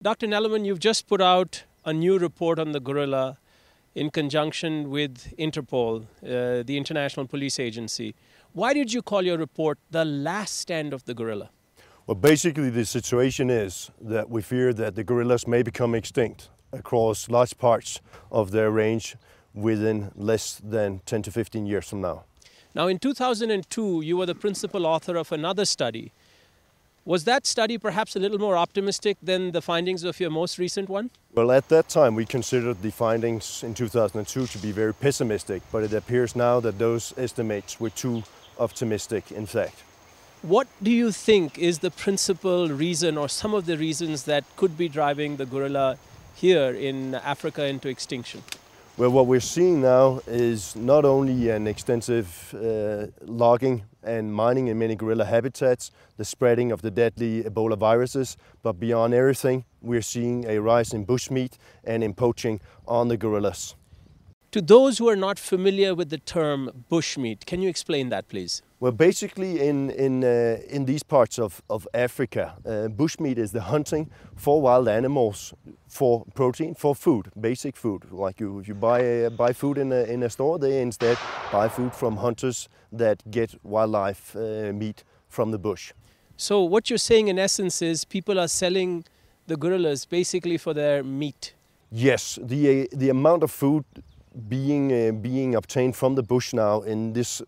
Dr. Nellerman, you've just put out a new report on the gorilla in conjunction with Interpol, the International Police Agency. Why did you call your report The Last Stand of the Gorilla? Well, basically the situation is that we fear that the gorillas may become extinct across large parts of their range within less than 10 to 15 years from now. Now, in 2002, you were the principal author of another study. Was that study perhaps a little more optimistic than the findings of your most recent one? Well, at that time we considered the findings in 2002 to be very pessimistic, but it appears now that those estimates were too optimistic in fact. What do you think is the principal reason or some of the reasons that could be driving the gorilla here in Africa into extinction? Well, what we're seeing now is not only an extensive logging and mining in many gorilla habitats, the spreading of the deadly Ebola viruses, but beyond everything, we're seeing a rise in bushmeat and in poaching on the gorillas. To those who are not familiar with the term bushmeat, can you explain that, please? Well, basically in these parts of Africa, bushmeat is the hunting for wild animals for protein, for food, basic food. Like if you buy food in a store, they instead buy food from hunters that get wildlife meat from the bush. So what you're saying in essence is people are selling the gorillas basically for their meat? Yes, the amount of food being obtained from the bush now in this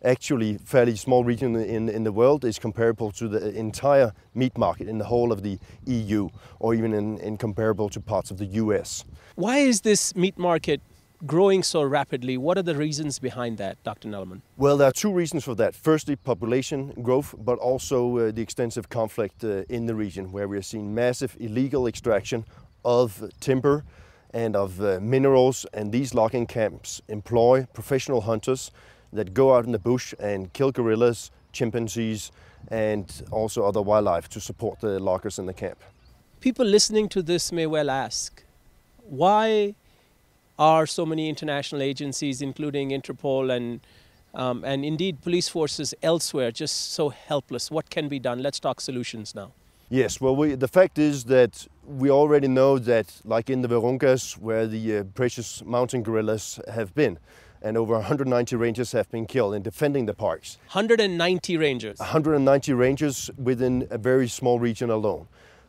actually fairly small region in the world is comparable to the entire meat market in the whole of the EU, or even in comparable to parts of the US. Why is this meat market growing so rapidly? What are the reasons behind that, Dr. Nellerman? Well, there are two reasons for that. Firstly, population growth, but also the extensive conflict in the region, where we are seeing massive illegal extraction of timber and of minerals, and these logging camps employ professional hunters that go out in the bush and kill gorillas, chimpanzees, and also other wildlife to support the loggers in the camp. People listening to this may well ask, why are so many international agencies, including Interpol and indeed police forces elsewhere, just so helpless? What can be done? Let's talk solutions now. Yes, well, the fact is that we already know that, like in the Virungas, where the precious mountain gorillas have been, and over 190 rangers have been killed in defending the parks. 190 rangers? 190 rangers within a very small region alone.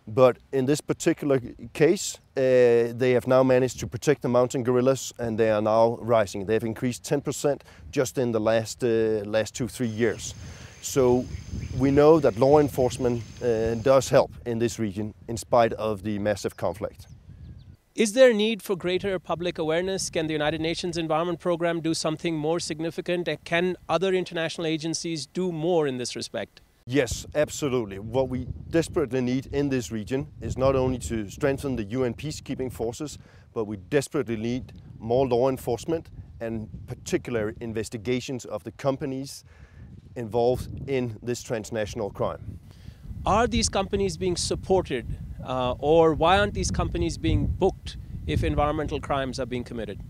But in this particular case, they have now managed to protect the mountain gorillas, and they are now rising. They've increased 10% just in the last 2-3 years. So we know that law enforcement does help in this region in spite of the massive conflict. Is there a need for greater public awareness? Can the United Nations Environment Programme do something more significant? And can other international agencies do more in this respect? Yes, absolutely. What we desperately need in this region is not only to strengthen the UN peacekeeping forces, but we desperately need more law enforcement and particular investigations of the companies involved in this transnational crime. Are these companies being supported or why aren't these companies being booked if environmental crimes are being committed?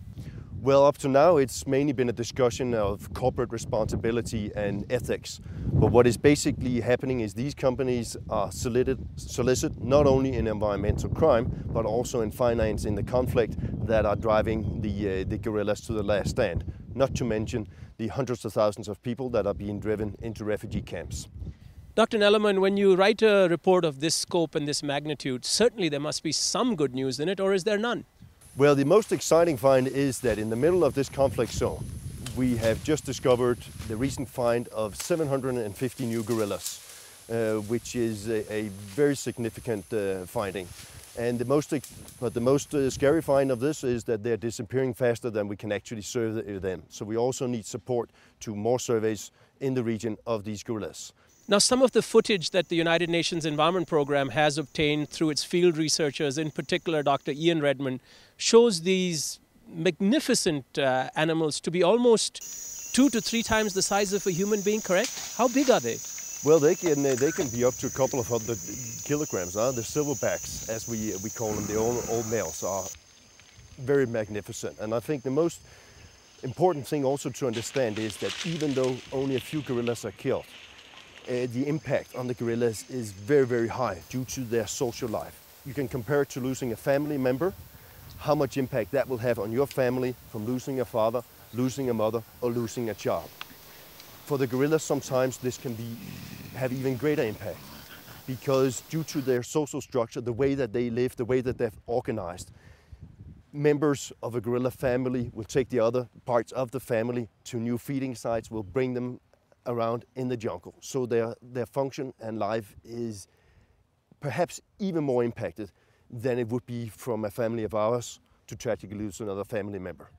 Well, up to now it's mainly been a discussion of corporate responsibility and ethics. But what is basically happening is these companies are solicit not only in environmental crime, but also in financing the conflict that are driving the gorillas to the last stand. Not to mention the hundreds of thousands of people that are being driven into refugee camps. Dr. Nellerman, when you write a report of this scope and this magnitude, certainly there must be some good news in it, or is there none? Well, the most exciting find is that in the middle of this conflict zone, we have just discovered the recent find of 750 new gorillas, which is a very significant finding. And the most scary find of this is that they're disappearing faster than we can actually survey them. So we also need support to more surveys in the region of these gorillas. Now, some of the footage that the United Nations Environment Programme has obtained through its field researchers, in particular Dr. Ian Redmond, shows these magnificent animals to be almost 2 to 3 times the size of a human being, correct? How big are they? Well, they can be up to a couple of 100 kilograms. The silverbacks, as we call them, the old males, are very magnificent. And I think the most important thing also to understand is that even though only a few gorillas are killed, the impact on the gorillas is very, very high due to their social life. You can compare it to losing a family member, how much impact that will have on your family from losing a father, losing a mother, or losing a child. For the gorillas, sometimes this can have even greater impact, because due to their social structure, the way that they live, the way that they're organized, members of a gorilla family will take the other parts of the family to new feeding sites, will bring them around in the jungle. So their function and life is perhaps even more impacted than it would be from a family of ours to tragically lose another family member.